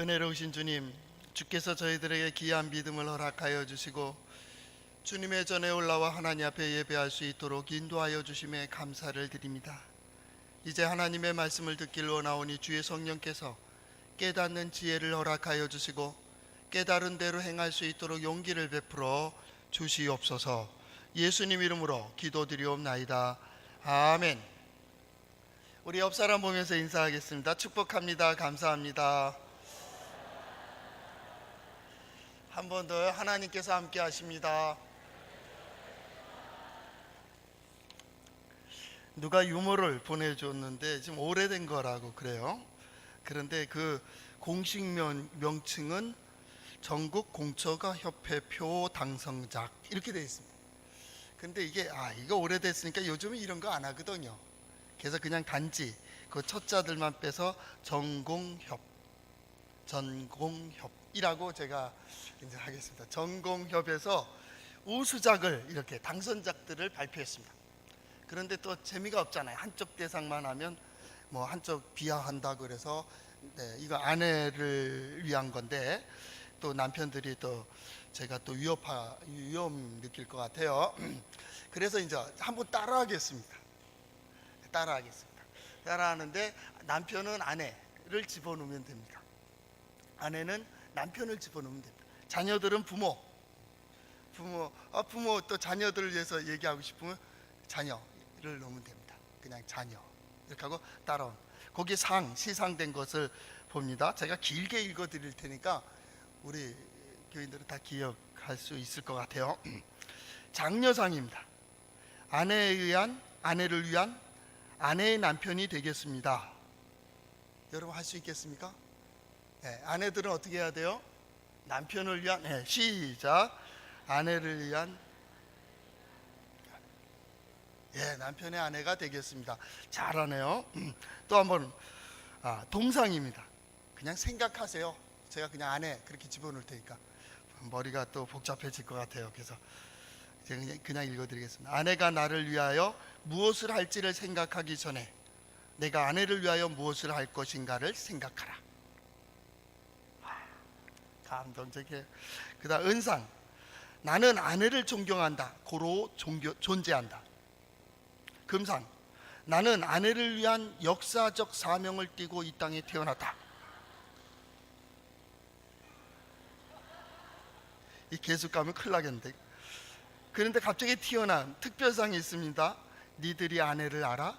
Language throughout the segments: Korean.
은혜로우신 주님, 주께서 저희들에게 귀한 믿음을 허락하여 주시고 주님의 전에 올라와 하나님 앞에 예배할 수 있도록 인도하여 주심에 감사를 드립니다. 이제 하나님의 말씀을 듣기를 원하오니 주의 성령께서 깨닫는 지혜를 허락하여 주시고 깨달은 대로 행할 수 있도록 용기를 베풀어 주시옵소서. 예수님 이름으로 기도드리옵나이다. 아멘. 우리 옆 사람 보면서 인사하겠습니다. 축복합니다. 감사합니다. 한 번 더 하나님께서 함께 하십니다. 누가 유머를 보내줬는데 지금 오래된 거라고 그래요. 그런데 그 공식 명칭은 전국 공처가 협회 표 당성작 이렇게 되어 있습니다. 근데 이거 오래됐으니까 요즘은 이런 거 안 하거든요. 그래서 그냥 단지 그 첫자들만 빼서 전공협이라고 제가 이제 하겠습니다. 전공협에서 우수작을 이렇게 당선작들을 발표했습니다. 그런데 또 재미가 없잖아요. 한쪽 대상만 하면 뭐 한쪽 비하한다고 그래서 이거 아내를 위한 건데 또 남편들이 또 제가 또 위험 느낄 것 같아요. 그래서 이제 한번 따라하겠습니다. 따라하는데 남편은 아내를 집어넣으면 됩니다. 아내는 남편을 집어넣으면 됩니다. 자녀들은 부모 또 자녀들을 위해서 얘기하고 싶으면 자녀를 넣으면 됩니다. 그냥 자녀 이렇게 하고 따라온 거기 시상된 것을 봅니다. 제가 길게 읽어 드릴 테니까 우리 교인들은 다 기억할 수 있을 것 같아요. 장려상입니다. 아내를 위한 아내의 남편이 되겠습니다. 여러분 할 수 있겠습니까? 네, 아내들은 어떻게 해야 돼요? 남편을 위한 시작. 아내를 위한 남편의 아내가 되겠습니다. 잘하네요. 또 한번 동상입니다. 그냥 생각하세요. 제가 그냥 아내 그렇게 집어넣을 테니까 머리가 또 복잡해질 것 같아요. 그래서 제가 그냥 읽어드리겠습니다. 아내가 나를 위하여 무엇을 할지를 생각하기 전에 내가 아내를 위하여 무엇을 할 것인가를 생각하라. 감동적이에요. 그 다음 은상. 나는 아내를 존경한다. 고로 존재한다. 금상. 나는 아내를 위한 역사적 사명을 띠고 이 땅에 태어났다. 이 계속 가면 큰일 나겠는데. 그런데 갑자기 튀어나온 특별상이 있습니다. 니들이 아내를 알아?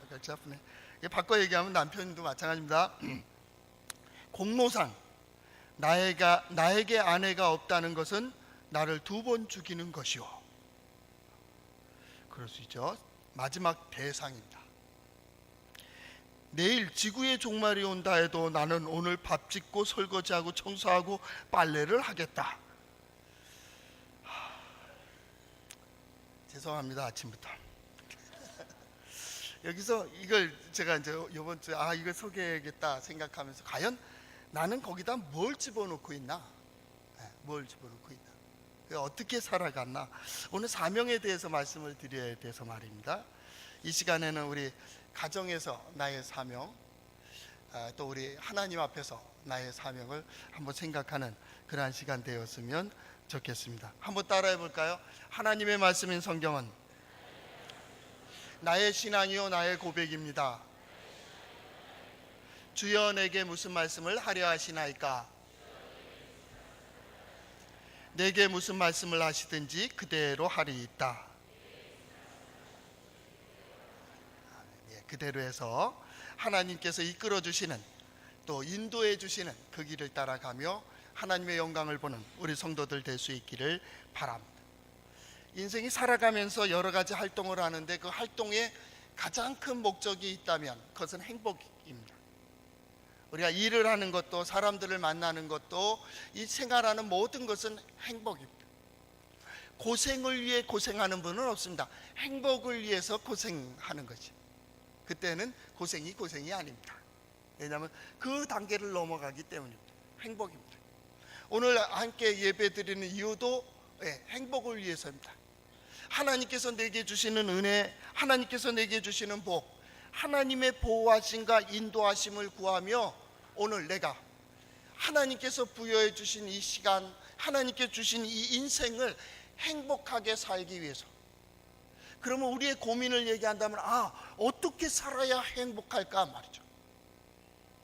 같이 아프네. 바꿔 얘기하면 남편도 마찬가지입니다. 공로상. 나에게 아내가 없다는 것은 나를 2번 죽이는 것이오. 그럴 수 있죠. 마지막 대상입니다. 내일 지구의 종말이 온다 해도 나는 오늘 밥 짓고 설거지하고 청소하고 빨래를 하겠다. 죄송합니다. 아침부터 여기서 이걸 제가 이제 이번 주에 이걸 소개해야겠다 생각하면서 과연 나는 거기다 뭘 집어넣고 있나? 어떻게 살아갔나? 오늘 사명에 대해서 말씀을 드려야 돼서 말입니다. 이 시간에는 우리 가정에서 나의 사명, 또 우리 하나님 앞에서 나의 사명을 한번 생각하는 그러한 시간 되었으면 좋겠습니다. 한번 따라해 볼까요? 하나님의 말씀인 성경은 나의 신앙이요 나의 고백입니다. 주여 내게 무슨 말씀을 하려 하시나이까? 내게 무슨 말씀을 하시든지 그대로 하리이다. 그대로 해서 하나님께서 이끌어 주시는 또 인도해 주시는 그 길을 따라가며 하나님의 영광을 보는 우리 성도들 될 수 있기를 바랍니다. 인생이 살아가면서 여러 가지 활동을 하는데 그 활동에 가장 큰 목적이 있다면 그것은 행복입니다. 우리가 일을 하는 것도 사람들을 만나는 것도 이 생활하는 모든 것은 행복입니다. 고생을 위해 고생하는 분은 없습니다. 행복을 위해서 고생하는 거죠. 그때는 고생이 아닙니다. 왜냐하면 그 단계를 넘어가기 때문입니다. 행복입니다. 오늘 함께 예배 드리는 이유도 행복을 위해서입니다. 하나님께서 내게 주시는 은혜, 하나님께서 내게 주시는 복, 하나님의 보호하심과 인도하심을 구하며 오늘 내가 하나님께서 부여해 주신 이 시간, 하나님께 주신 이 인생을 행복하게 살기 위해서, 그러면 우리의 고민을 얘기한다면 어떻게 살아야 행복할까 말이죠.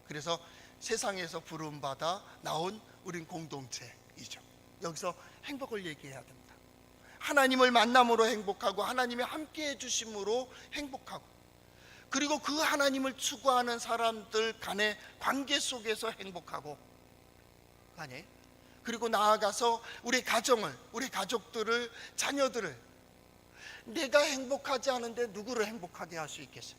그래서 세상에서 부름받아 나온 우린 공동체이죠. 여기서 행복을 얘기해야 됩니다. 하나님을 만남으로 행복하고 하나님의 함께해 주심으로 행복하고, 그리고 그 하나님을 추구하는 사람들 간의 관계 속에서 행복하고, 아니, 그리고 나아가서 우리 가정을, 우리 가족들을, 자녀들을, 내가 행복하지 않은데 누구를 행복하게 할 수 있겠어요?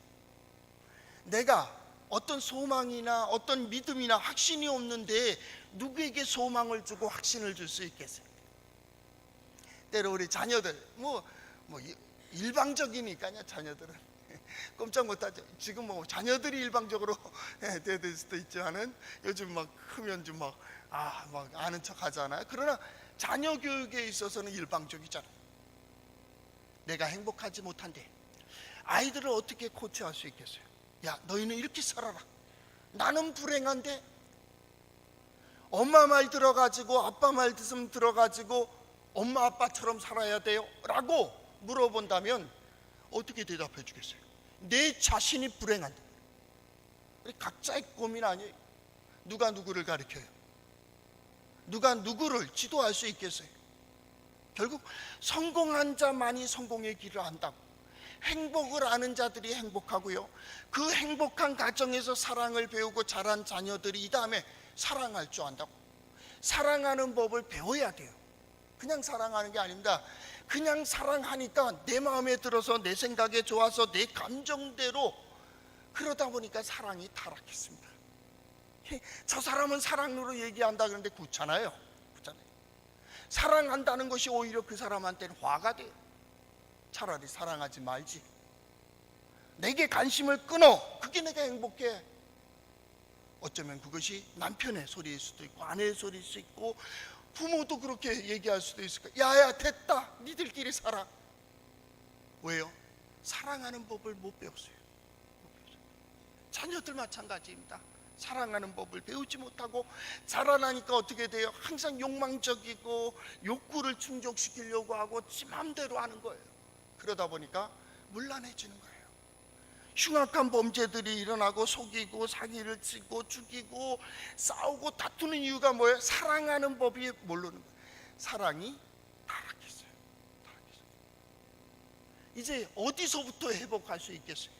내가 어떤 소망이나 어떤 믿음이나 확신이 없는데 누구에게 소망을 주고 확신을 줄 수 있겠어요? 때로 우리 자녀들 일방적이니까요. 자녀들은 꼼짝 못하죠. 지금 자녀들이 일방적으로 될 수도 있지만은 요즘 막 크면 좀 막 아는 척 하잖아요. 그러나 자녀 교육에 있어서는 일방적이잖아요. 내가 행복하지 못한데 아이들을 어떻게 코치할 수 있겠어요? 야, 너희는 이렇게 살아라. 나는 불행한데 엄마 말 들어가지고, 아빠 말 들어가지고 엄마 아빠처럼 살아야 돼요? 라고 물어본다면 어떻게 대답해 주겠어요? 내 자신이 불행한데. 각자의 고민 아니에요. 누가 누구를 가르쳐요? 누가 누구를 지도할 수 있겠어요? 결국 성공한 자만이 성공의 길을 안다고. 행복을 아는 자들이 행복하고요, 그 행복한 가정에서 사랑을 배우고 자란 자녀들이 이 다음에 사랑할 줄 안다고. 사랑하는 법을 배워야 돼요. 그냥 사랑하는 게 아닙니다. 그냥 사랑하니까 내 마음에 들어서, 내 생각에 좋아서, 내 감정대로, 그러다 보니까 사랑이 타락했습니다. 저 사람은 사랑으로 얘기한다 그러는데 그렇잖아요. 사랑한다는 것이 오히려 그 사람한테는 화가 돼요. 차라리 사랑하지 말지. 내게 관심을 끊어. 그게 내가 행복해. 어쩌면 그것이 남편의 소리일 수도 있고, 아내의 소리일 수 있고, 부모도 그렇게 얘기할 수도 있을 거야. 야야, 됐다, 니들끼리 살아. 왜요? 사랑하는 법을 못 배웠어요. 자녀들 마찬가지입니다. 사랑하는 법을 배우지 못하고 자라나니까 어떻게 돼요? 항상 욕망적이고 욕구를 충족시키려고 하고 지 맘대로 하는 거예요. 그러다 보니까 문란해지는 거예요. 흉악한 범죄들이 일어나고, 속이고 사기를 치고 죽이고 싸우고 다투는 이유가 뭐예요? 사랑하는 법이 모르는 거예요. 사랑이 타락했어요. 이제 어디서부터 회복할 수 있겠어요?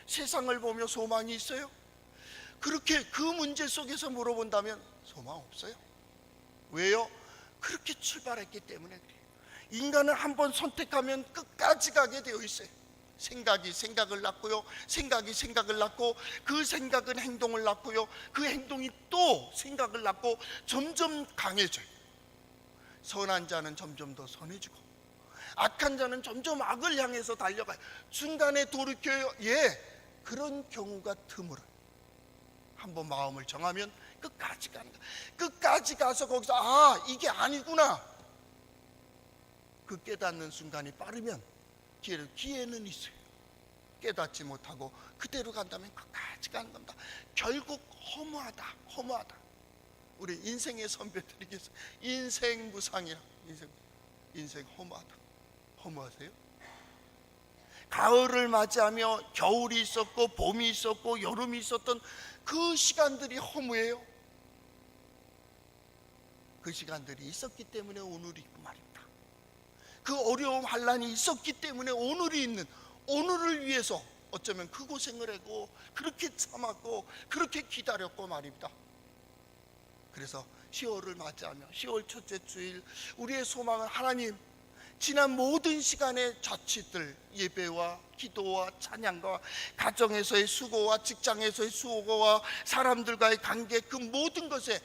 세상을 보며 소망이 있어요? 그렇게 그 문제 속에서 물어본다면 소망 없어요. 왜요? 그렇게 출발했기 때문에 그래요. 인간은 한번 선택하면 끝까지 가게 되어 있어요. 생각이 생각을 낳고요, 생각이 생각을 낳고, 그 생각은 행동을 낳고요, 그 행동이 또 생각을 낳고 점점 강해져요. 선한 자는 점점 더 선해지고, 악한 자는 점점 악을 향해서 달려가요. 중간에 돌이켜요. 그런 경우가 드물어요. 한번 마음을 정하면 끝까지 가는 거야. 끝까지 가서 거기서 이게 아니구나, 그 깨닫는 순간이 빠르면 기회는 있어요. 깨닫지 못하고 그대로 간다면 끝까지 가는 겁니다. 결국 허무하다. 우리 인생의 선배들에게서 인생 무상이라, 인생 허무하다. 허무하세요? 가을을 맞이하며 겨울이 있었고 봄이 있었고 여름이 있었던 그 시간들이 허무해요. 그 시간들이 있었기 때문에 오늘이 있고 말입니다. 그 어려움 환난이 있었기 때문에 오늘이 있는, 오늘을 위해서 어쩌면 그 고생을 하고 그렇게 참았고 그렇게 기다렸고 말입니다. 그래서 10월을 맞이하며 10월 첫째 주일 우리의 소망은 하나님, 지난 모든 시간의 자취들, 예배와 기도와 찬양과 가정에서의 수고와 직장에서의 수고와 사람들과의 관계, 그 모든 것에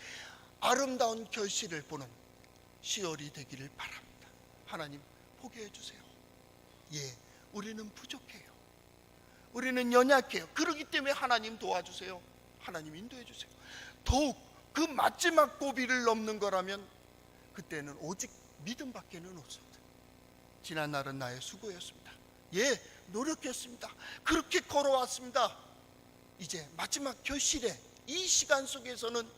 아름다운 결실을 보는 10월이 되기를 바랍니다. 하나님 포기해 주세요. 우리는 부족해요. 우리는 연약해요. 그렇기 때문에 하나님 도와주세요. 하나님 인도해 주세요. 더욱 그 마지막 고비를 넘는 거라면 그때는 오직 믿음밖에는 없습니다. 지난 날은 나의 수고였습니다. 노력했습니다. 그렇게 걸어왔습니다. 이제 마지막 결실에 이 시간 속에서는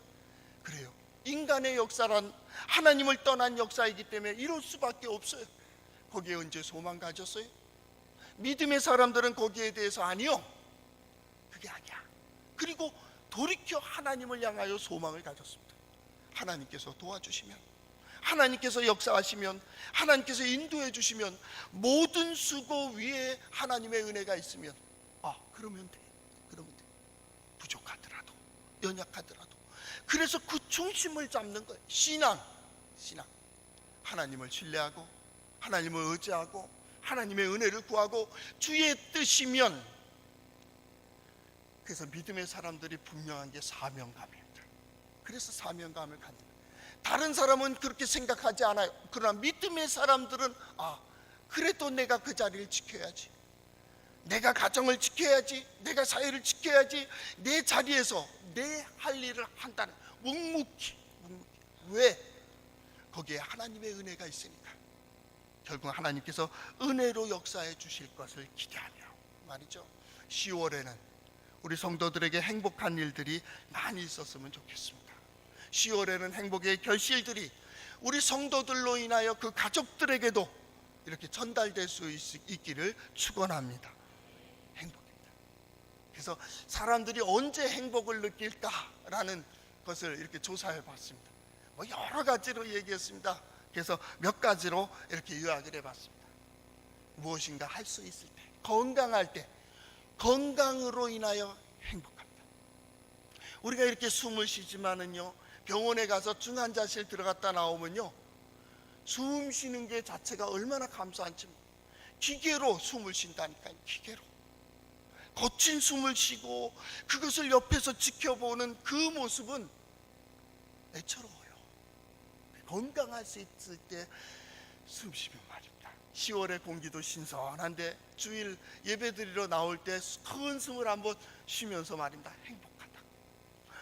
그래요. 인간의 역사란 하나님을 떠난 역사이기 때문에 이럴 수밖에 없어요. 거기에 언제 소망 가졌어요? 믿음의 사람들은 거기에 대해서 아니요, 그게 아니야. 그리고 돌이켜 하나님을 향하여 소망을 가졌습니다. 하나님께서 도와주시면, 하나님께서 역사하시면, 하나님께서 인도해 주시면, 모든 수고 위에 하나님의 은혜가 있으면 그러면 돼. 부족하더라도, 연약하더라도. 그래서 그 중심을 잡는 거예요. 신앙. 하나님을 신뢰하고, 하나님을 의지하고, 하나님의 은혜를 구하고, 주의 뜻이면. 그래서 믿음의 사람들이 분명한 게 사명감입니다. 그래서 사명감을 갖는 거예요. 다른 사람은 그렇게 생각하지 않아요. 그러나 믿음의 사람들은 그래도 내가 그 자리를 지켜야지, 내가 가정을 지켜야지, 내가 사회를 지켜야지, 내 자리에서 내 할 일을 한다는, 묵묵히. 왜? 거기에 하나님의 은혜가 있으니까. 결국 하나님께서 은혜로 역사해 주실 것을 기대하며 말이죠. 10월에는 우리 성도들에게 행복한 일들이 많이 있었으면 좋겠습니다. 10월에는 행복의 결실들이 우리 성도들로 인하여 그 가족들에게도 이렇게 전달될 수 있기를 축원합니다. 행복입니다. 그래서 사람들이 언제 행복을 느낄까라는 것을 이렇게 조사해 봤습니다. 여러 가지로 얘기했습니다. 그래서 몇 가지로 이렇게 요약을 해봤습니다. 무엇인가 할 수 있을 때, 건강할 때, 건강으로 인하여 행복합니다. 우리가 이렇게 숨을 쉬지만은요, 병원에 가서 중환자실 들어갔다 나오면요, 숨 쉬는 게 자체가 얼마나 감사한지. 기계로 숨을 쉰다니까요. 기계로 거친 숨을 쉬고 그것을 옆에서 지켜보는 그 모습은 애처로워요. 건강할 수 있을 때 숨 쉬면 말입니다. 10월의 공기도 신선한데 주일 예배드리러 나올 때 큰 숨을 한번 쉬면서 말입니다. 행복하다.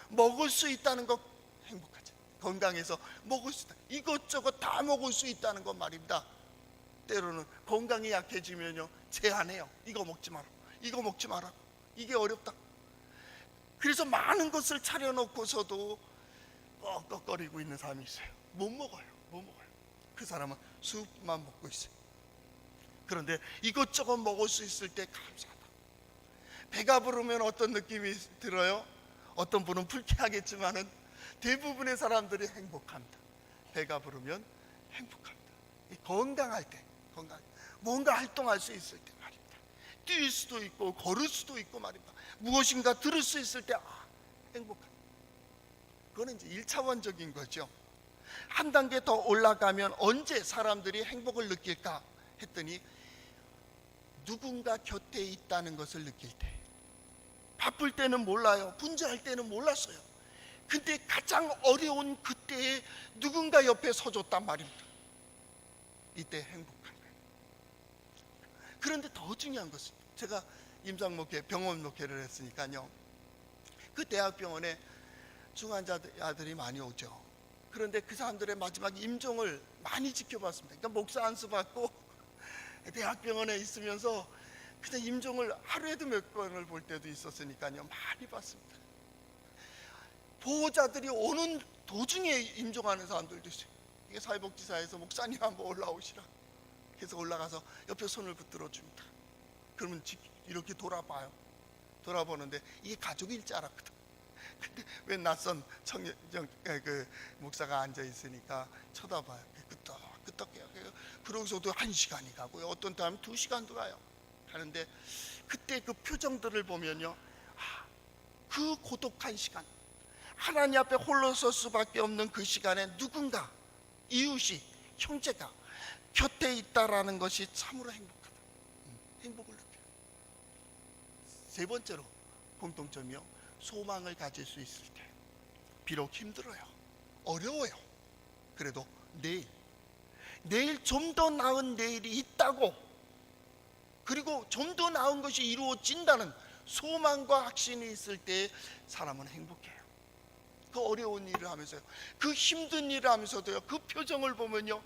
먹을 수 있다는 것 행복하죠. 건강해서 먹을 수 있다. 이것저것 다 먹을 수 있다는 것 말입니다. 때로는 건강이 약해지면요, 제한해요. 이거 먹지 마라, 이거 먹지 마라, 이게 어렵다. 그래서 많은 것을 차려놓고서도 꺽꺽거리고 있는 사람이 있어요. 못 먹어요. 그 사람은 숲만 먹고 있어요. 그런데 이것저것 먹을 수 있을 때 감사하다. 배가 부르면 어떤 느낌이 들어요? 어떤 분은 불쾌하겠지만은 대부분의 사람들이 행복합니다. 배가 부르면 행복합니다. 건강할 때, 뭔가 활동할 수 있을 때 말입니다. 뛸 수도 있고 걸을 수도 있고 말입니다. 무엇인가 들을 수 있을 때 행복합니다. 그거는 이제 1차원적인 거죠. 한 단계 더 올라가면 언제 사람들이 행복을 느낄까 했더니 누군가 곁에 있다는 것을 느낄 때. 바쁠 때는 몰라요. 분주할 때는 몰랐어요. 근데 가장 어려운 그때에 누군가 옆에 서줬단 말입니다. 이때 행복한 거예요. 그런데 더 중요한 것은, 제가 임상 목회, 병원 목회를 했으니까요, 그 대학병원에 중환자들이 많이 오죠. 그런데 그 사람들의 마지막 임종을 많이 지켜봤습니다. 그러니까 목사 안수 받고 대학병원에 있으면서 그냥 임종을 하루에도 몇 번을 볼 때도 있었으니까요, 많이 봤습니다. 보호자들이 오는 도중에 임종하는 사람들도 있어요. 이게 사회복지사에서 목사님 한번 올라오시라. 그래서 올라가서 옆에 손을 붙들어 줍니다. 그러면 이렇게 돌아보는데 이게 가족일 줄 알았거든. 근데 왜 낯선 그 목사가 앉아 있으니까 쳐다봐요. 끄떡해요. 그러고서도 1시간이 가고요. 어떤 때는 2시간도 가요. 하는데 그때 그 표정들을 보면요, 그 고독한 시간, 하나님 앞에 홀로 설 수밖에 없는 그 시간에 누군가, 이웃이, 형제가 곁에 있다라는 것이 참으로 행복하다. 행복을 느껴요. 세 번째로 공통점이요, 소망을 가질 수 있을 때. 비록 힘들어요, 어려워요. 그래도 내일 좀 더 나은 내일이 있다고, 그리고 좀 더 나은 것이 이루어진다는 소망과 확신이 있을 때 사람은 행복해요. 그 어려운 일을 하면서요, 그 힘든 일을 하면서도요, 그 표정을 보면요,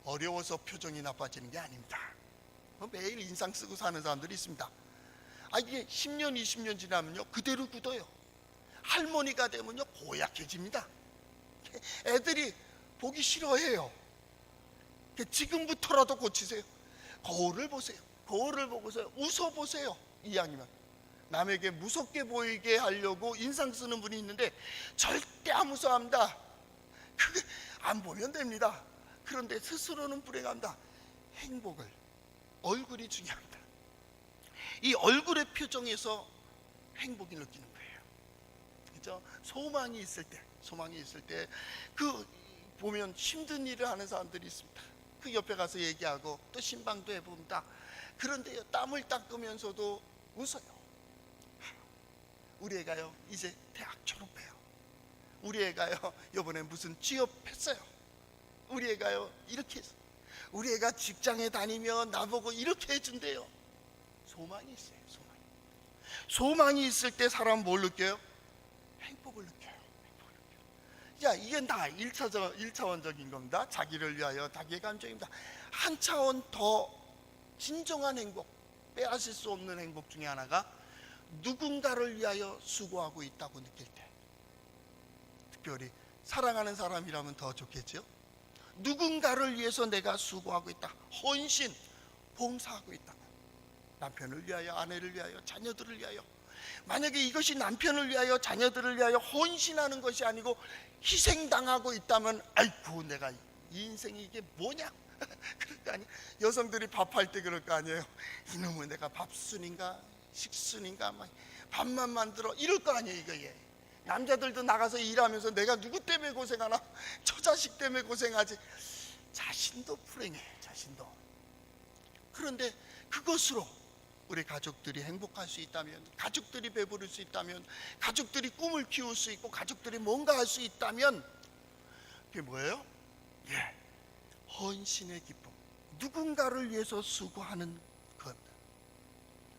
어려워서 표정이 나빠지는 게 아닙니다. 매일 인상 쓰고 사는 사람들이 있습니다. 이게 10년, 20년 지나면요, 그대로 굳어요. 할머니가 되면요 고약해집니다. 애들이 보기 싫어해요. 지금부터라도 고치세요. 거울을 보세요. 거울을 보고서 웃어보세요. 이왕이면 남에게 무섭게 보이게 하려고 인상 쓰는 분이 있는데 절대 안 무서워합니다. 그게 안 보면 됩니다. 그런데 스스로는 불행합니다. 행복을, 얼굴이 중요합니다. 이 얼굴의 표정에서 행복이 느끼는 거예요. 그죠? 소망이 있을 때 그 보면 힘든 일을 하는 사람들이 있습니다. 그 옆에 가서 얘기하고 또 신방도 해봅니다. 그런데 땀을 닦으면서도 웃어요. 우리 애가요 이제 대학 졸업해요. 우리 애가요 이번에 무슨 취업했어요. 우리 애가요 이렇게 했어요. 우리 애가 직장에 다니면 나보고 이렇게 해준대요. 소망이 있어요. 소망이 있을 때 사람 뭘 느껴요? 행복을 느껴요. 야, 이게 다 1차원적인 겁니다. 자기를 위하여 자기의 감정입니다. 한 차원 더 진정한 행복, 빼앗을 수 없는 행복 중에 하나가 누군가를 위하여 수고하고 있다고 느낄 때, 특별히 사랑하는 사람이라면 더 좋겠죠. 누군가를 위해서 내가 수고하고 있다, 헌신, 봉사하고 있다. 남편을 위하여, 아내를 위하여, 자녀들을 위하여. 만약에 이것이 남편을 위하여, 자녀들을 위하여 헌신하는 것이 아니고 희생당하고 있다면 아이고 내가 이 인생이 이게 뭐냐 그럴 거 아니에요. 여성들이 밥할 때 그럴 거 아니에요. 이놈은 내가 밥순인가 식순인가 막 밥만 만들어 이럴 거 아니에요. 이거 예. 남자들도 나가서 일하면서 내가 누구 때문에 고생하나, 저 자식 때문에 고생하지. 자신도 불행해, 자신도. 그런데 그것으로 우리 가족들이 행복할 수 있다면, 가족들이 배부를 수 있다면, 가족들이 꿈을 키울 수 있고 가족들이 뭔가 할 수 있다면 그게 뭐예요? 예, 헌신의 기쁨, 누군가를 위해서 수고하는 것.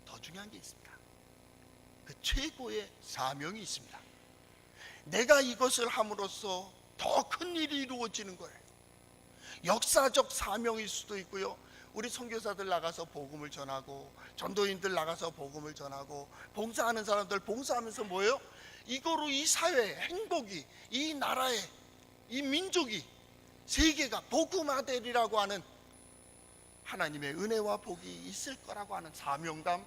더 중요한 게 있습니다. 그 최고의 사명이 있습니다. 내가 이것을 함으로써 더 큰 일이 이루어지는 거예요. 역사적 사명일 수도 있고요, 우리 선교사들 나가서 복음을 전하고, 전도인들 나가서 복음을 전하고, 봉사하는 사람들 봉사하면서 뭐예요? 이거로 이 사회 행복이, 이 나라의, 이 민족이, 세계가 복음화되리라고 하는 하나님의 은혜와 복이 있을 거라고 하는 사명감,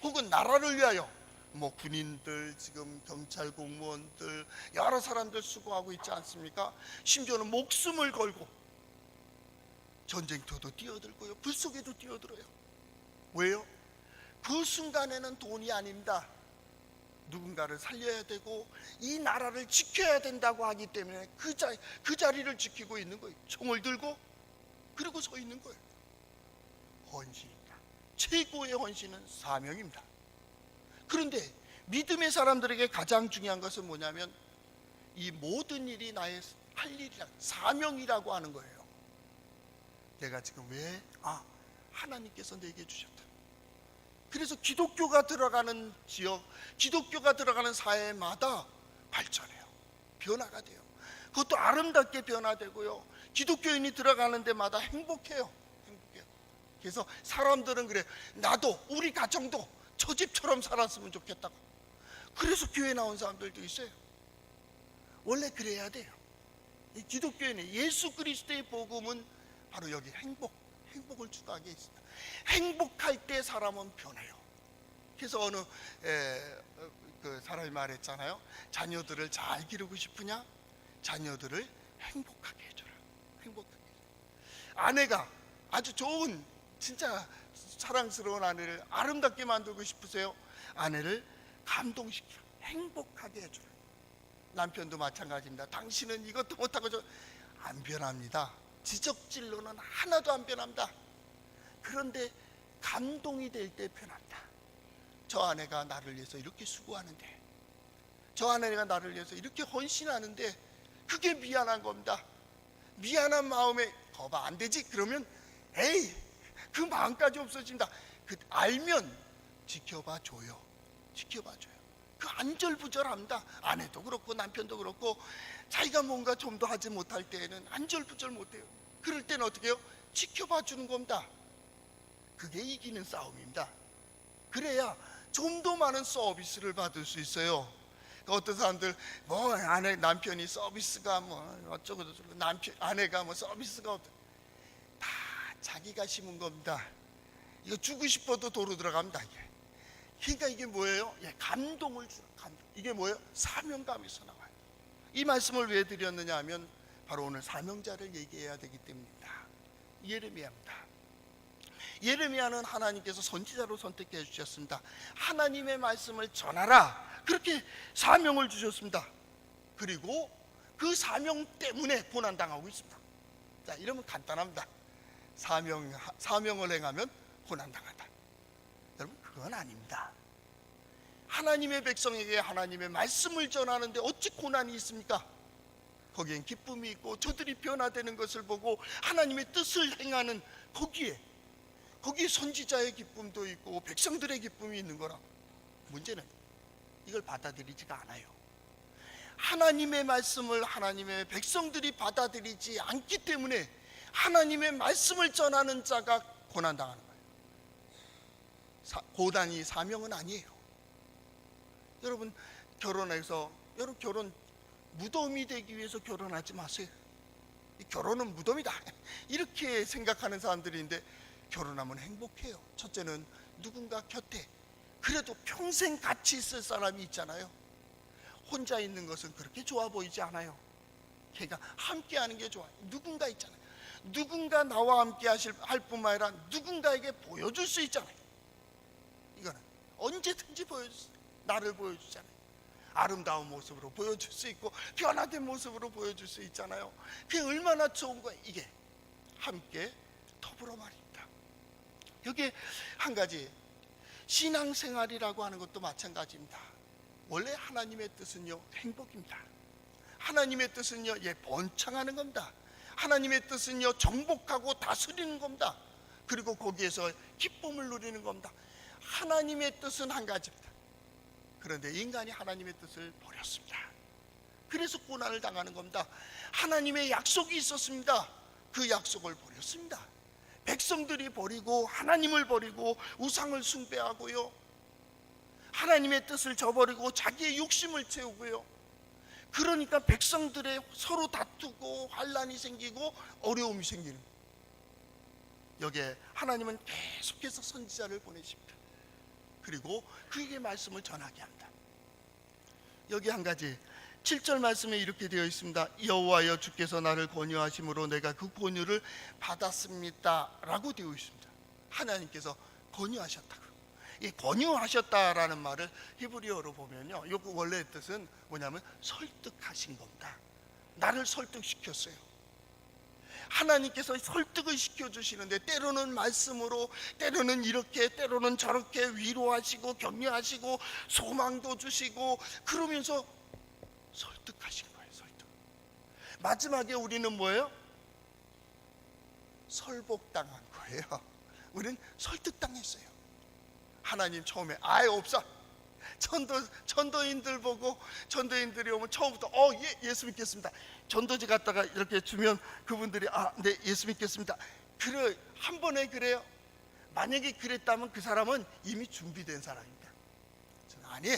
혹은 나라를 위하여 뭐 군인들, 지금 경찰 공무원들, 여러 사람들 수고하고 있지 않습니까? 심지어는 목숨을 걸고 전쟁터도 뛰어들고요, 불 속에도 뛰어들어요. 왜요? 그 순간에는 돈이 아닙니다. 누군가를 살려야 되고 이 나라를 지켜야 된다고 하기 때문에 그 자리를 지키고 있는 거예요. 총을 들고 그리고 서 있는 거예요. 헌신입니다. 최고의 헌신은 사명입니다. 그런데 믿음의 사람들에게 가장 중요한 것은 뭐냐면 이 모든 일이 나의 할 일이라, 사명이라고 하는 거예요. 내가 지금 왜? 하나님께서 내게 주셨다. 그래서 기독교가 들어가는 지역, 기독교가 들어가는 사회마다 발전해요. 변화가 돼요. 그것도 아름답게 변화되고요, 기독교인이 들어가는 데마다 행복해요. 그래서 사람들은 그래, 나도, 우리 가정도 저 집처럼 살았으면 좋겠다고. 그래서 교회 나온 사람들도 있어요. 원래 그래야 돼요. 이 기독교인의 예수 그리스도의 복음은 바로 여기 행복을 추구하게 있습니다. 행복할 때 사람은 변해요. 그래서 어느 그 사람이 말했잖아요. 자녀들을 잘 기르고 싶으냐? 자녀들을 행복하게 해줘라. 행복하게 해줘라. 아내가 아주 좋은, 진짜 사랑스러운 아내를 아름답게 만들고 싶으세요? 아내를 감동시키라. 행복하게 해줘라. 남편도 마찬가지입니다. 당신은 이것도 못하고 안 변합니다. 지적질로는 하나도 안 변합니다. 그런데 감동이 될 때 변합니다. 저 아내가 나를 위해서 이렇게 수고하는데, 저 아내가 나를 위해서 이렇게 헌신하는데 그게 미안한 겁니다. 미안한 마음에 거봐 안 되지? 그러면 에이, 그 마음까지 없어진다. 그 알면 지켜봐 줘요. 그 안절부절합니다. 아내도 그렇고 남편도 그렇고 자기가 뭔가 좀 더 하지 못할 때에는 안절부절 못해요. 그럴 때는 어떻게 해요? 지켜봐 주는 겁니다. 그게 이기는 싸움입니다. 그래야 좀 더 많은 서비스를 받을 수 있어요. 어떤 사람들 뭐 아내 남편이 서비스가 뭐 어쩌고 저쩌고 남편 아내가 뭐 서비스가 다 자기가 심은 겁니다. 이거 주고 싶어도 도로 들어갑니다. 이게. 그러니까 이게 뭐예요? 예, 감동을 주는 감동. 이게 뭐예요? 사명감에서 나와요. 이 말씀을 왜 드렸느냐 하면 바로 오늘 사명자를 얘기해야 되기 때문입니다. 예레미야입니다. 예레미야는 하나님께서 선지자로 선택해 주셨습니다. 하나님의 말씀을 전하라, 그렇게 사명을 주셨습니다. 그리고 그 사명 때문에 고난당하고 있습니다. 자, 이러면 간단합니다. 사명을 행하면 고난당한다. 여러분, 그건 아닙니다. 하나님의 백성에게 하나님의 말씀을 전하는데 어찌 고난이 있습니까? 거기엔 기쁨이 있고 저들이 변화되는 것을 보고 하나님의 뜻을 행하는 거기에 선지자의 기쁨도 있고 백성들의 기쁨이 있는 거라. 문제는 이걸 받아들이지가 않아요. 하나님의 말씀을 하나님의 백성들이 받아들이지 않기 때문에 하나님의 말씀을 전하는 자가 고난당하는 거예요. 고난이 사명은 아니에요. 여러분, 결혼해서 여러분 결혼 무덤이 되기 위해서 결혼하지 마세요. 결혼은 무덤이다 이렇게 생각하는 사람들인데, 결혼하면 행복해요. 첫째는 누군가 곁에 그래도 평생 같이 있을 사람이 있잖아요. 혼자 있는 것은 그렇게 좋아 보이지 않아요. 그러니까 함께 하는 게 좋아요. 누군가 있잖아요. 누군가 나와 함께 할 뿐만 아니라 누군가에게 보여줄 수 있잖아요. 이거는 언제든지 나를 보여주잖아요. 아름다운 모습으로 보여줄 수 있고 변화된 모습으로 보여줄 수 있잖아요. 그게 얼마나 좋은 거예요. 이게 함께 더불어 말입니다. 여기에 한 가지, 신앙생활이라고 하는 것도 마찬가지입니다. 원래 하나님의 뜻은요, 행복입니다. 하나님의 뜻은요, 번창하는 겁니다. 하나님의 뜻은요, 정복하고 다스리는 겁니다. 그리고 거기에서 기쁨을 누리는 겁니다. 하나님의 뜻은 한 가지입니다. 그런데 인간이 하나님의 뜻을 버렸습니다. 그래서 고난을 당하는 겁니다. 하나님의 약속이 있었습니다. 그 약속을 버렸습니다. 백성들이 버리고 하나님을 버리고 우상을 숭배하고요, 하나님의 뜻을 저버리고 자기의 욕심을 채우고요. 그러니까 백성들의 서로 다투고 환란이 생기고 어려움이 생기는 거예요. 여기에 하나님은 계속해서 선지자를 보내십니다. 그리고 그에게 말씀을 전하게 합니다. 여기 한 가지, 7절 말씀에 이렇게 되어 있습니다. 여호와여 주께서 나를 권유하심으로 내가 그 권유를 받았습니다 라고 되어 있습니다. 하나님께서 권유하셨다고. 이 권유하셨다라는 말을 히브리어로 보면요, 이 원래의 뜻은 뭐냐면 설득하신 겁니다. 나를 설득시켰어요. 하나님께서 설득을 시켜주시는데, 때로는 말씀으로, 때로는 이렇게, 때로는 저렇게 위로하시고 격려하시고 소망도 주시고 그러면서 설득하신 거예요. 설득. 마지막에 우리는 뭐예요? 설복당한 거예요. 우리는 설득당했어요. 하나님 처음에 아예 없어. 전도인들 보고, 전도인들이 오면 처음부터 예수 믿겠습니다. 전도지 갔다가 이렇게 주면 그분들이 네, 예수 믿겠습니다. 그래, 한 번에 그래요. 만약에 그랬다면 그 사람은 이미 준비된 사람입니다. 아니,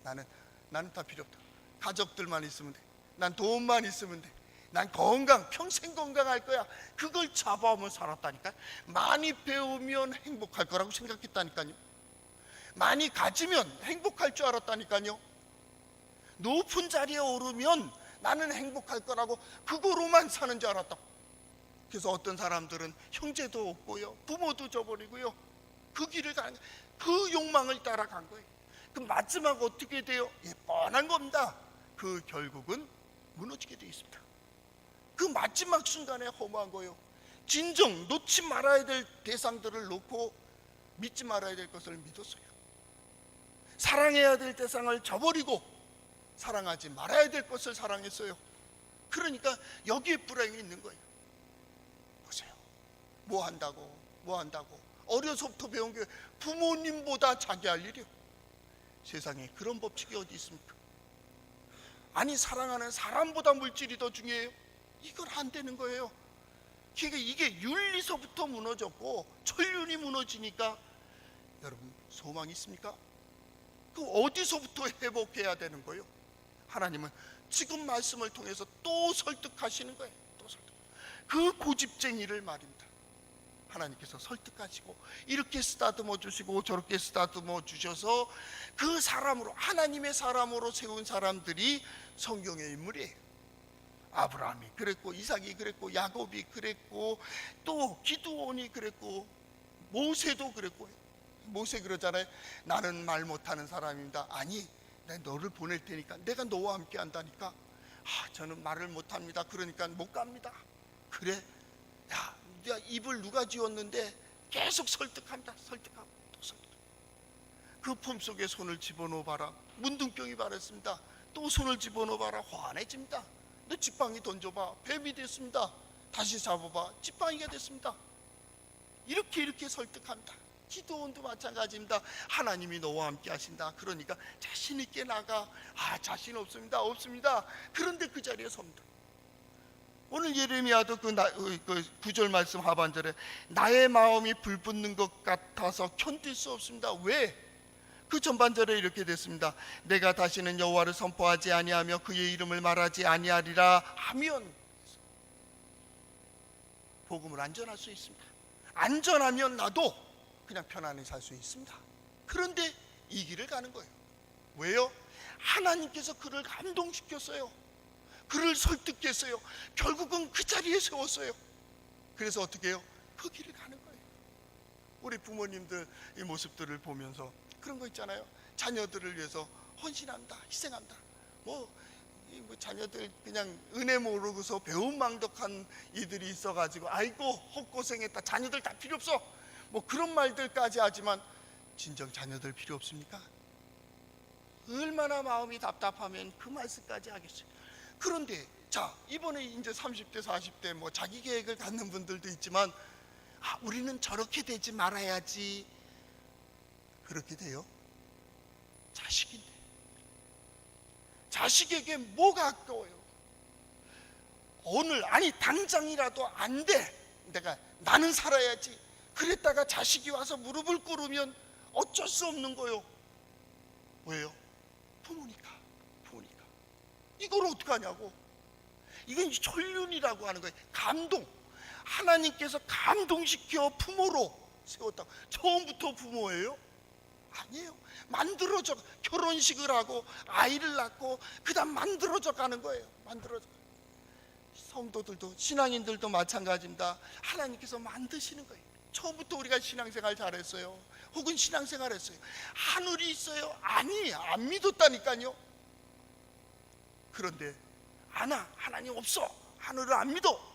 나는 다 필요 없다. 가족들만 있으면 돼. 난 돈만 있으면 돼. 난 평생 건강할 거야. 그걸 잡아오면 살았다니까. 많이 배우면 행복할 거라고 생각했다니까요. 많이 가지면 행복할 줄 알았다니까요. 높은 자리에 오르면 나는 행복할 거라고 그거로만 사는 줄 알았다. 그래서 어떤 사람들은 형제도 없고요, 부모도 저버리고요, 그 길을 가는, 그 욕망을 따라간 거예요. 그 마지막 어떻게 돼요? 뻔한 겁니다. 그 결국은 무너지게 되어 있습니다. 그 마지막 순간에 허무한 거예요. 진정 놓지 말아야 될 대상들을 놓고 믿지 말아야 될 것을 믿었어요. 사랑해야 될 대상을 저버리고 사랑하지 말아야 될 것을 사랑했어요. 그러니까 여기에 불행이 있는 거예요. 보세요. 뭐 한다고 어려서부터 배운 게 부모님보다 자기 할 일이요. 세상에 그런 법칙이 어디 있습니까? 아니, 사랑하는 사람보다 물질이 더 중요해요? 이건 안 되는 거예요. 그러니까 이게 윤리서부터 무너졌고 천륜이 무너지니까 여러분, 소망이 있습니까? 그 어디서부터 회복해야 되는 거예요? 하나님은 지금 말씀을 통해서 또 설득하시는 거예요. 또 설득. 그 고집쟁이를 말입니다. 하나님께서 설득하시고 이렇게 쓰다듬어 주시고 저렇게 쓰다듬어 주셔서 그 사람으로, 하나님의 사람으로 세운 사람들이 성경의 인물이에요. 아브라함이 그랬고, 이삭이 그랬고, 야곱이 그랬고, 또 기드온이 그랬고, 모세도 그랬고. 모세 그러잖아요. 나는 말 못하는 사람입니다. 아니, 내가 너를 보낼 테니까, 내가 너와 함께 한다니까. 저는 말을 못합니다. 그러니까 못 갑니다. 그래, 야, 입을 누가 지었는데 계속 설득합니다. 설득하고 또 설득. 그 품속에 손을 집어넣어봐라. 문둥병이 바랬습니다. 또 손을 집어넣어봐라. 환해집니다. 너 지팡이 던져봐. 뱀이 됐습니다. 다시 잡아봐. 지팡이가 됐습니다. 이렇게 설득합니다. 기도원도 마찬가지입니다. 하나님이 너와 함께 하신다. 그러니까 자신 있게 나가. 자신 없습니다. 없습니다. 그런데 그 자리에 섭니다. 오늘 예레미야도 그 9절 말씀 하반절에 나의 마음이 불붙는 것 같아서 견딜 수 없습니다. 왜? 그 전반절에 이렇게 됐습니다. 내가 다시는 여호와를 선포하지 아니하며 그의 이름을 말하지 아니하리라 하면 복음을 안전할 수 있습니다. 안전하면 나도 그냥 편안히 살 수 있습니다. 그런데 이 길을 가는 거예요. 왜요? 하나님께서 그를 감동시켰어요. 그를 설득했어요. 결국은 그 자리에 세웠어요. 그래서 어떻게 해요? 그 길을 가는 거예요. 우리 부모님들 이 모습들을 보면서 그런 거 있잖아요. 자녀들을 위해서 헌신한다, 희생한다. 뭐 자녀들 그냥 은혜 모르고서 배은망덕한 이들이 있어가지고 아이고 헛고생했다, 자녀들 다 필요 없어, 뭐 그런 말들까지 하지만 진정 자녀들 필요 없습니까? 얼마나 마음이 답답하면 그 말씀까지 하겠어요. 그런데 자, 이번에 이제 30대 40대 뭐 자기 계획을 갖는 분들도 있지만 우리는 저렇게 되지 말아야지. 그렇게 돼요? 자식인데, 자식에게 뭐가 아까워요? 오늘, 아니 당장이라도 안 돼, 나는 살아야지. 그랬다가 자식이 와서 무릎을 꿇으면 어쩔 수 없는 거요. 왜요? 부모니까. 이걸 어떡하냐고. 이건 혈륜이라고 하는 거예요. 감동. 하나님께서 감동시켜 부모로 세웠다고. 처음부터 부모예요? 아니에요. 만들어져, 결혼식을 하고 아이를 낳고 그 다음 만들어져 가는 거예요. 만들어져. 성도들도, 신앙인들도 마찬가지입니다. 하나님께서 만드시는 거예요. 처음부터 우리가 신앙생활 잘했어요? 혹은 신앙생활 했어요? 하늘이 있어요? 아니, 안 믿었다니까요. 그런데 하나님 없어, 하늘을 안 믿어.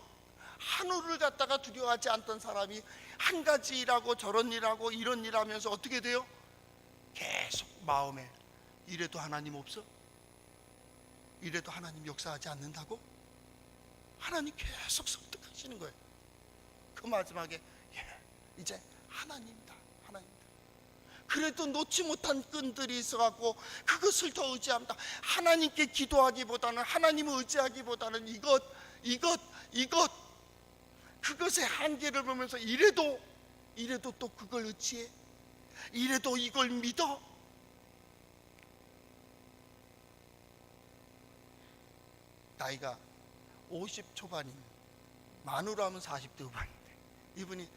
하늘을 갖다가 두려워하지 않던 사람이 한 가지 일하고 저런 일하고 이런 일 하면서 어떻게 돼요? 계속 마음에 이래도 하나님 없어? 이래도 하나님 역사하지 않는다고? 하나님 계속 설득하시는 거예요. 그 마지막에 이제 하나님이다. 그래도 놓지 못한 끈들이 있어갖고 그것을 더 의지합니다. 하나님께 기도하기보다는, 하나님을 의지하기보다는 이것 그것의 한계를 보면서 이래도 또 그걸 의지해, 이래도 이걸 믿어. 나이가 50 초반인, 만으로 하면 40대 후반인데 이분이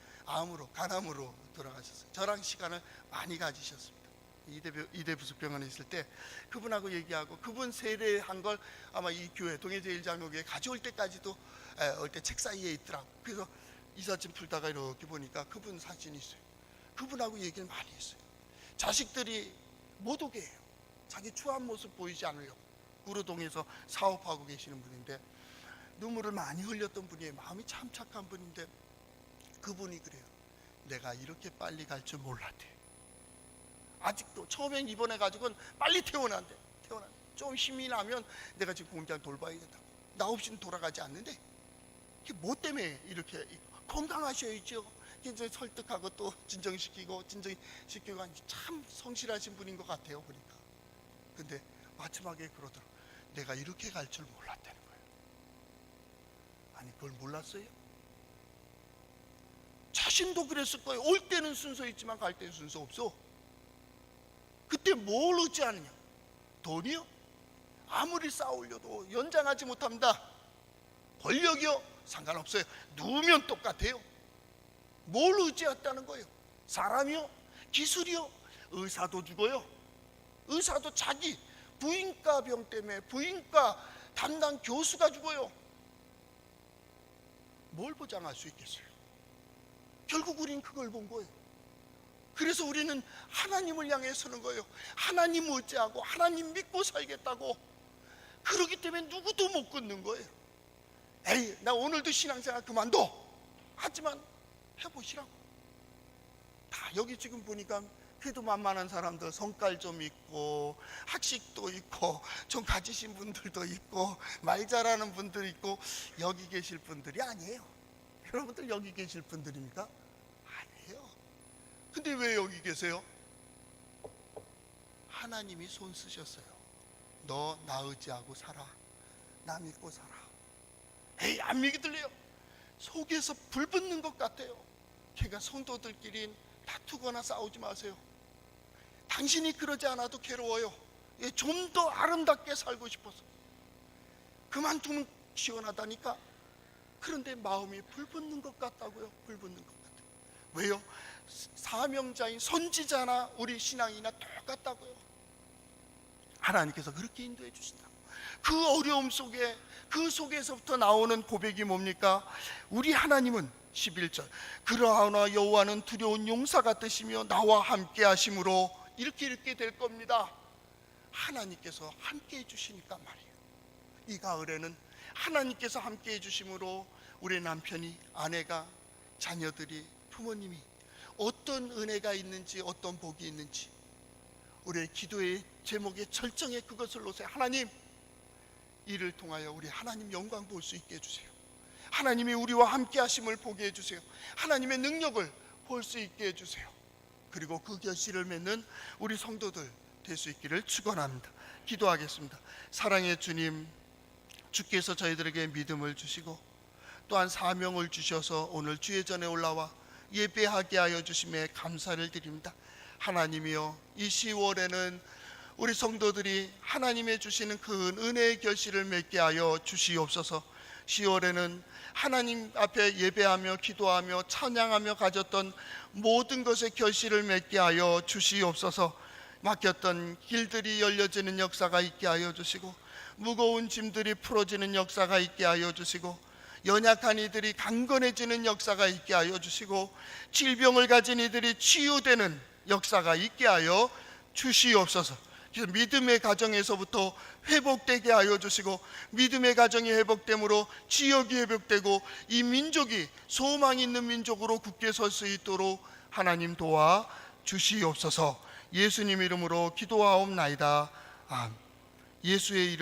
간암으로 돌아가셨어요. 저랑 시간을 많이 가지셨습니다. 이대 부속병원에 있을 때 그분하고 얘기하고, 그분 세례한 걸 아마 이 교회 동해제일장로교회 가져올 때까지도 올 때 책 사이에 있더라고. 그래서 이삿짐 풀다가 이렇게 보니까 그분 사진이 있어요. 그분하고 얘기를 많이 했어요. 자식들이 못 오게 해요. 자기 추한 모습 보이지 않으려고. 구로동에서 사업하고 계시는 분인데 눈물을 많이 흘렸던 분이에요. 마음이 참 착한 분인데 그분이 그래요. 내가 이렇게 빨리 갈 줄 몰랐대. 아직도 처음엔 입원해가지고는 빨리 퇴원한대. 좀 힘이 나면 내가 지금 공장 돌봐야겠다고. 나 없이는 돌아가지 않는데 이게 뭐 때문에 이렇게 건강하셔야죠. 이제 설득하고 또 진정시키고 참 성실하신 분인 것 같아요 보니까. 근데 마지막에 그러더라고. 내가 이렇게 갈 줄 몰랐다는 거예요. 아니 그걸 몰랐어요? 자신도 그랬을 거예요. 올 때는 순서 있지만 갈 때는 순서 없어. 그때 뭘 의지하느냐? 돈이요? 아무리 쌓아올려도 연장하지 못합니다. 권력이요? 상관없어요. 누우면 똑같아요. 뭘 의지했다는 거예요? 사람이요? 기술이요? 의사도 죽어요. 의사도 자기 부인과 병 때문에 부인과 담당 교수가 죽어요. 뭘 보장할 수 있겠어요? 결국 우린 그걸 본 거예요. 그래서 우리는 하나님을 향해 서는 거예요. 하나님 의지하고 하나님 믿고 살겠다고. 그러기 때문에 누구도 못 끊는 거예요. 에이, 나 오늘도 신앙생활 그만둬. 하지만 해보시라고. 다 여기 지금 보니까 그래도 만만한 사람들, 성깔 좀 있고 학식도 있고 좀 가지신 분들도 있고 말 잘하는 분들 있고, 여기 계실 분들이 아니에요. 여러분들 여기 계실 분들입니까? 아니에요. 근데 왜 여기 계세요? 하나님이 손 쓰셨어요. 너 나 의지하고 살아. 나 믿고 살아. 에이, 안 믿을래요? 속에서 불 붙는 것 같아요. 걔가 성도들끼리 다투거나 싸우지 마세요. 당신이 그러지 않아도 괴로워요. 좀 더 아름답게 살고 싶어서. 그만두면 시원하다니까. 그런데 마음이 불 붙는 것 같다고요. 불 붙는 것 같아요. 왜요? 사명자인 선지자나 우리 신앙이나 똑같다고요. 하나님께서 그렇게 인도해 주신다. 그 어려움 속에, 그 속에서부터 나오는 고백이 뭡니까? 우리 하나님은 11절, 그러하나 여호와는 두려운 용사 같으시며 나와 함께 하심으로 이렇게 될 겁니다. 하나님께서 함께 해주시니까 말이에요. 이 가을에는 하나님께서 함께 해주심으로 우리 남편이, 아내가, 자녀들이, 부모님이 어떤 은혜가 있는지, 어떤 복이 있는지 우리의 기도의 제목의 절정에 그것을 놓으세요. 하나님, 이를 통하여 우리 하나님 영광 볼 수 있게 해주세요. 하나님이 우리와 함께 하심을 보게 해주세요. 하나님의 능력을 볼 수 있게 해주세요. 그리고 그 결실을 맺는 우리 성도들 될 수 있기를 축원합니다. 기도하겠습니다. 사랑의 주님, 주께서 저희들에게 믿음을 주시고 또한 사명을 주셔서 오늘 주의 전에 올라와 예배하게 하여 주심에 감사를 드립니다. 하나님이여, 이 10월에는 우리 성도들이 하나님의 주시는 그 은혜의 결실을 맺게 하여 주시옵소서. 10월에는 하나님 앞에 예배하며 기도하며 찬양하며 가졌던 모든 것의 결실을 맺게 하여 주시옵소서. 막혔던 길들이 열려지는 역사가 있게 하여 주시고, 무거운 짐들이 풀어지는 역사가 있게 하여 주시고, 연약한 이들이 강건해지는 역사가 있게 하여 주시고, 질병을 가진 이들이 치유되는 역사가 있게 하여 주시옵소서. 그래서 믿음의 가정에서부터 회복되게 하여 주시고, 믿음의 가정이 회복됨으로 지역이 회복되고 이 민족이 소망 있는 민족으로 굳게 설 수 있도록 하나님 도와 주시옵소서. 예수님 이름으로 기도하옵나이다. 아멘. 예수의 이름